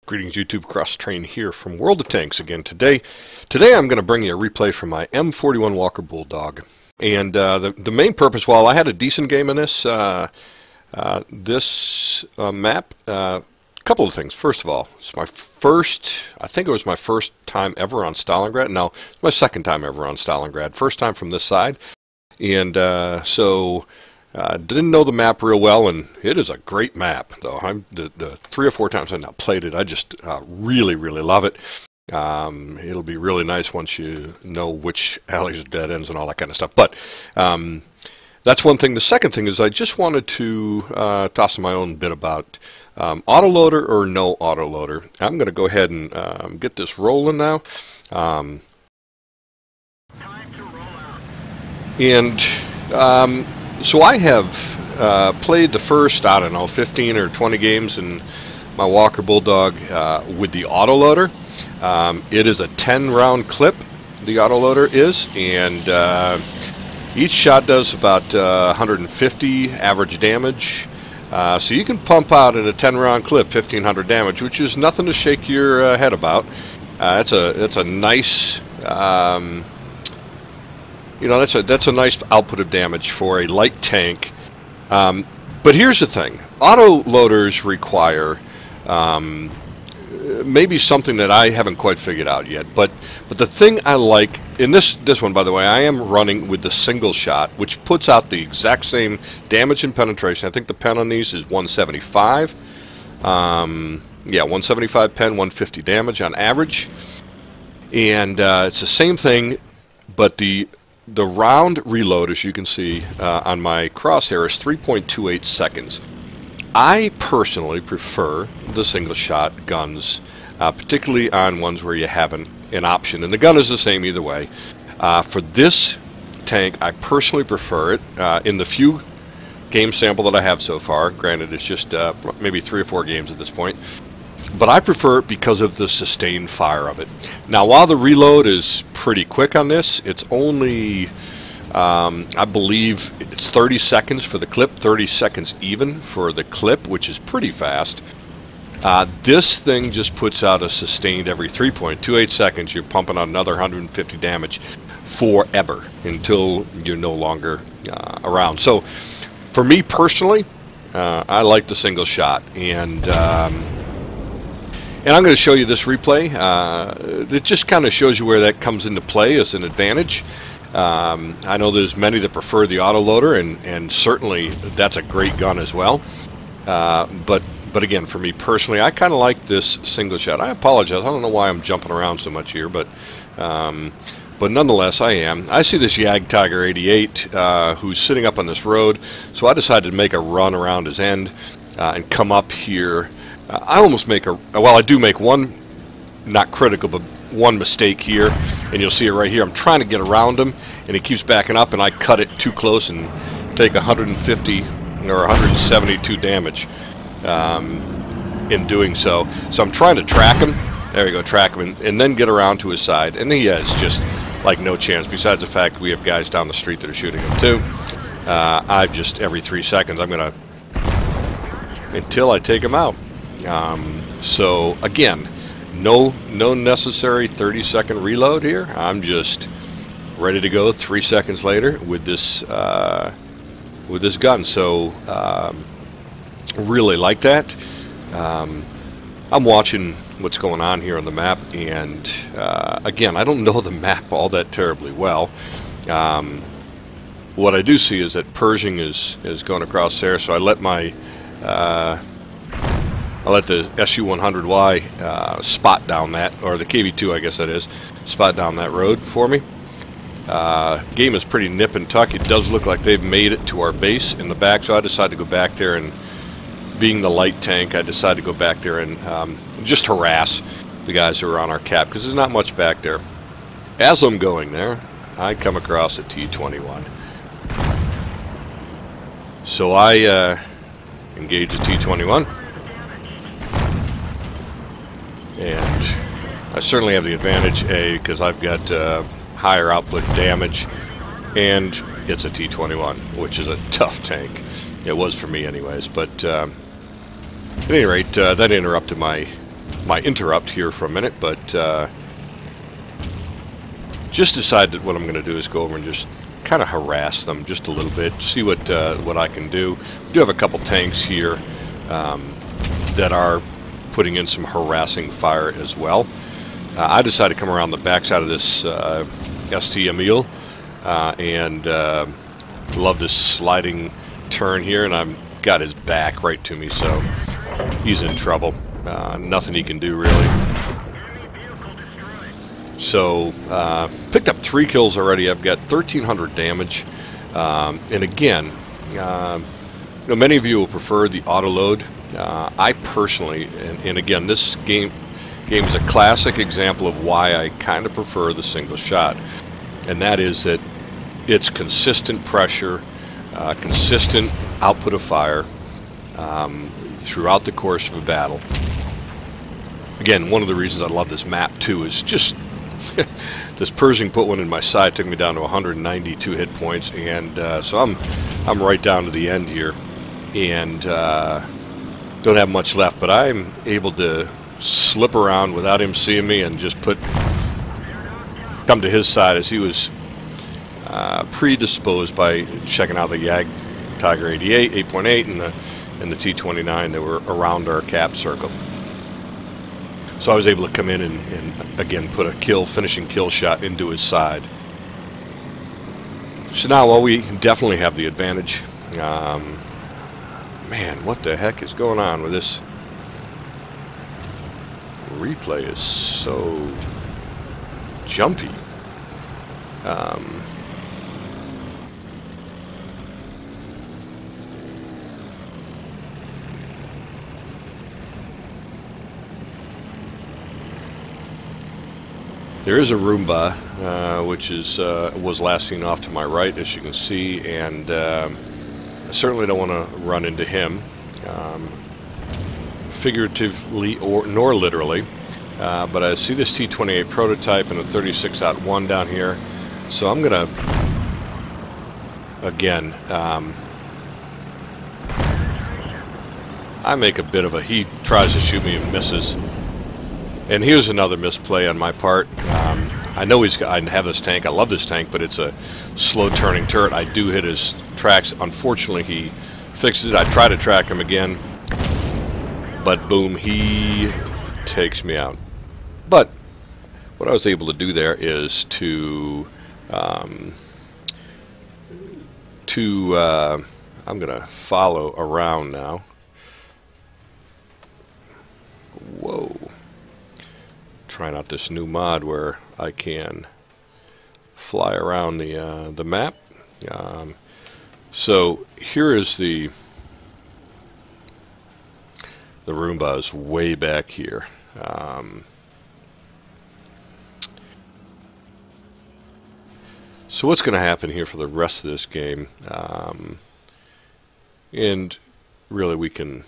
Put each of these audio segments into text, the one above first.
Greetings YouTube, Cross Train here from World of Tanks again today. Today I'm going to bring you a replay from my M41 Walker Bulldog. And the main purpose, while I had a decent game in this, map, a couple of things. First of all, it's my first, I think it was my first time ever on Stalingrad. No, it's my second time ever on Stalingrad. First time from this side. And didn't know the map real well, and it is a great map, though. The 3 or 4 times I've now played it, I just really love it. It'll be really nice once you know which alleys are dead ends and all that kind of stuff. But that's one thing. The second thing is I just wanted to toss in my own bit about autoloader or no autoloader. I'm going to go ahead and get this rolling now. Time to roll out. So I have played the first, I don't know, 15 or 20 games in my Walker Bulldog with the autoloader. It is a 10-round clip, the autoloader is, and each shot does about 150 average damage. So you can pump out in a 10-round clip 1,500 damage, which is nothing to shake your head about. It's a nice... that's a nice output of damage for a light tank. But here's the thing. Autoloaders require maybe something that I haven't quite figured out yet. But the thing I like, in this one, by the way, I am running with the single shot, which puts out the exact same damage and penetration. I think the pen on these is 175. Yeah, 175 pen, 150 damage on average. And it's the same thing, but the round reload, as you can see on my crosshair, is 3.28 seconds. I personally prefer the single shot guns, particularly on ones where you have an option, and the gun is the same either way. For this tank, I personally prefer it. In the few game sample that I have so far, granted it's just maybe 3 or 4 games at this point, but I prefer it because of the sustained fire of it. Now, while the reload is pretty quick on this, it's only, I believe, it's 30 seconds for the clip, 30 seconds even for the clip, which is pretty fast. This thing just puts out a sustained every 3.28 seconds. You're pumping out another 150 damage forever until you're no longer around. So, for me personally, I like the single shot, and I'm going to show you this replay. It just kind of shows you where that comes into play as an advantage. I know there's many that prefer the autoloader, and certainly that's a great gun as well. But again, for me personally, I kind of like this single shot. I apologize. I don't know why I'm jumping around so much here, but nonetheless, I am. I see this Jag Tiger 88 who's sitting up on this road, so I decided to make a run around his end and come up here. I almost make I do make one, not critical, but one mistake here, and you'll see it right here. I'm trying to get around him, and he keeps backing up, and I cut it too close and take 150 or 172 damage in doing so. So I'm trying to track him. There we go, track him, and then get around to his side, and he has just like no chance, besides the fact we have guys down the street that are shooting him too. I've just, every 3 seconds, I'm going to, until I take him out. So again, no necessary 30-second reload here. I'm just ready to go 3 seconds later with this gun. So really like that. I'm watching what's going on here on the map, and again, I don't know the map all that terribly well. What I do see is that Pershing is going across there, so I let my the SU-100Y spot down that, or the KV-2 I guess that is, spot down that road for me. Game is pretty nip and tuck. It does look like they've made it to our base in the back, so I decided to go back there, and being the light tank, I decided to go back there and just harass the guys who are on our cap, because there's not much back there. As I'm going there, I come across a T-21. So I engage the T-21. And I certainly have the advantage, A, because I've got higher output damage, and it's a T-21, which is a tough tank. It was for me anyways, but at any rate, that interrupted my my interrupt here for a minute, but just decided that what I'm going to do is go over and just kind of harass them just a little bit, see what I can do. We do have a couple tanks here that are putting in some harassing fire as well. I decided to come around the backside of this ST Emil and love this sliding turn here, and I've got his back right to me, so he's in trouble. Nothing he can do really. So picked up 3 kills already. I've got 1,300 damage, and again, many of you will prefer the auto load. I personally, and again, this game is a classic example of why I kind of prefer the single shot, and that is that it's consistent pressure, consistent output of fire throughout the course of a battle. Again, one of the reasons I love this map too is just this Pershing put one in my side, took me down to 192 hit points, and so I'm right down to the end here, and don't have much left, but I'm able to slip around without him seeing me and just come to his side, as he was predisposed by checking out the YAG Tiger 88, 8.8, and the T29 that were around our cap circle. So I was able to come in and again put a finishing kill shot into his side. So now, while we definitely have the advantage, man, what the heck is going on with this? Replay is so jumpy. There is a Roomba, which was last seen off to my right, as you can see, and I certainly don't want to run into him, figuratively nor literally. But I see this T28 prototype and a 36-01 down here, so I'm gonna again. I make a bit of a. He tries to shoot me and misses. And here's another misplay on my part. I know I have this tank. I love this tank, but it's a slow-turning turret. I do hit his tracks. Unfortunately, he fixes it. I try to track him again, but boom, he takes me out. But what I was able to do there is to I'm gonna follow around now. Whoa. Trying out this new mod where I can fly around the map. So here is the Roomba is way back here. So what's going to happen here for the rest of this game? And really, we can.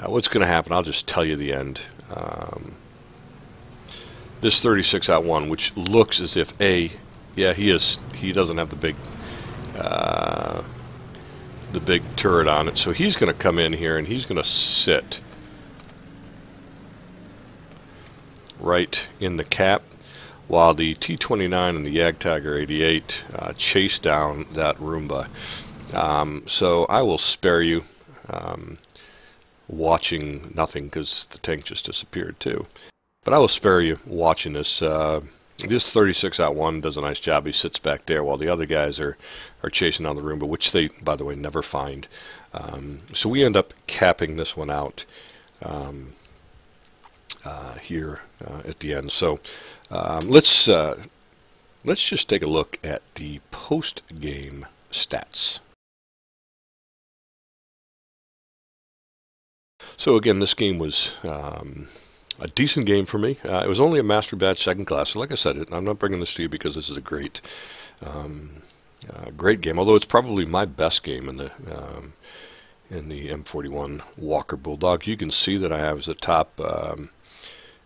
What's going to happen? I'll just tell you the end. This 36-01, which looks as if he doesn't have the big turret on it, so he's going to come in here and he's going to sit right in the cap, while the T29 and the YAG Tiger 88 chase down that Roomba. So I will spare you watching nothing, because the tank just disappeared too. But I will spare you watching this. This 36-01 does a nice job. He sits back there while the other guys are chasing down the Roomba, which they, by the way, never find. So we end up capping this one out here at the end. So let's just take a look at the post-game stats. So again, this game was a decent game for me. It was only a Master Badge second class. So like I said, I'm not bringing this to you because this is a great game. Although it's probably my best game in the M41 Walker Bulldog. You can see that I was the top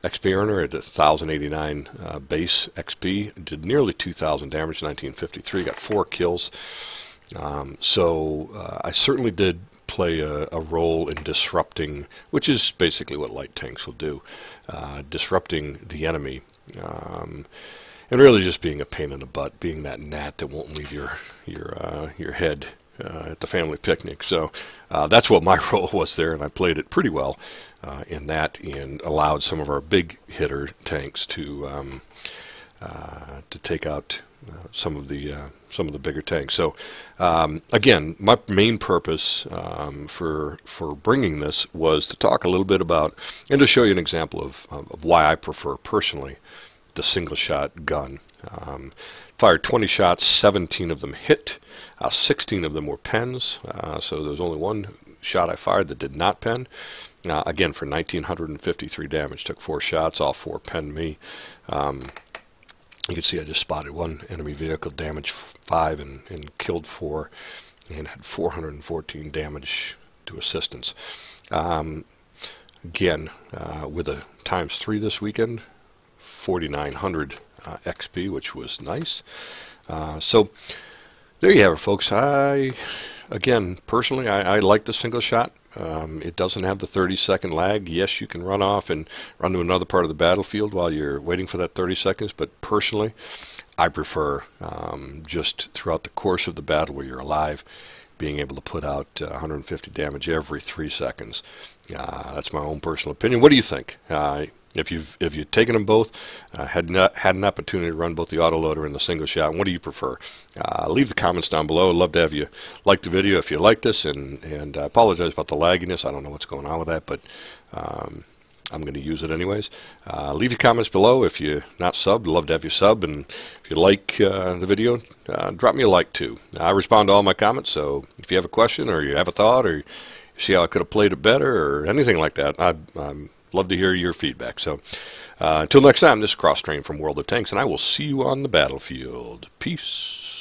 XP earner at 1,089 base XP. Did nearly 2,000 damage in 1953. Got 4 kills. So I certainly did play a role in disrupting, which is basically what light tanks will do, disrupting the enemy, and really just being a pain in the butt, being that gnat that won't leave your head at the family picnic. So that's what my role was there, and I played it pretty well in that, and allowed some of our big hitter tanks to take out some of the bigger tanks. So again, my main purpose for bringing this was to talk a little bit about, and to show you an example of why I prefer personally the single shot gun. Fired 20 shots, 17 of them hit, 16 of them were pens, so there was only one shot I fired that did not pen. Again, for 1,953 damage, took 4 shots, all 4 penned me. You can see I just spotted one enemy vehicle, damaged 5 and killed 4, and had 414 damage to assistance. Again, with a ×3 this weekend, 4,900 XP, which was nice. So there you have it, folks. Again, personally, I like the single shot. It doesn't have the 30-second lag. Yes, you can run off and run to another part of the battlefield while you're waiting for that 30 seconds, but personally, I prefer just throughout the course of the battle where you're alive, being able to put out 150 damage every 3 seconds. That's my own personal opinion. What do you think? If you've taken them both, had an opportunity to run both the autoloader and the single shot, what do you prefer? Leave the comments down below. I'd love to have you like the video if you like this, and I apologize about the lagginess. I don't know what's going on with that, but I'm going to use it anyways. Leave your comments below. If you're not subbed, I'd love to have you sub, and if you like the video, drop me a like too. I respond to all my comments, so if you have a question or you have a thought or you see how I could have played it better or anything like that, I'm love to hear your feedback. So until next time, this is Cross Train from World of Tanks, and I will see you on the battlefield. Peace.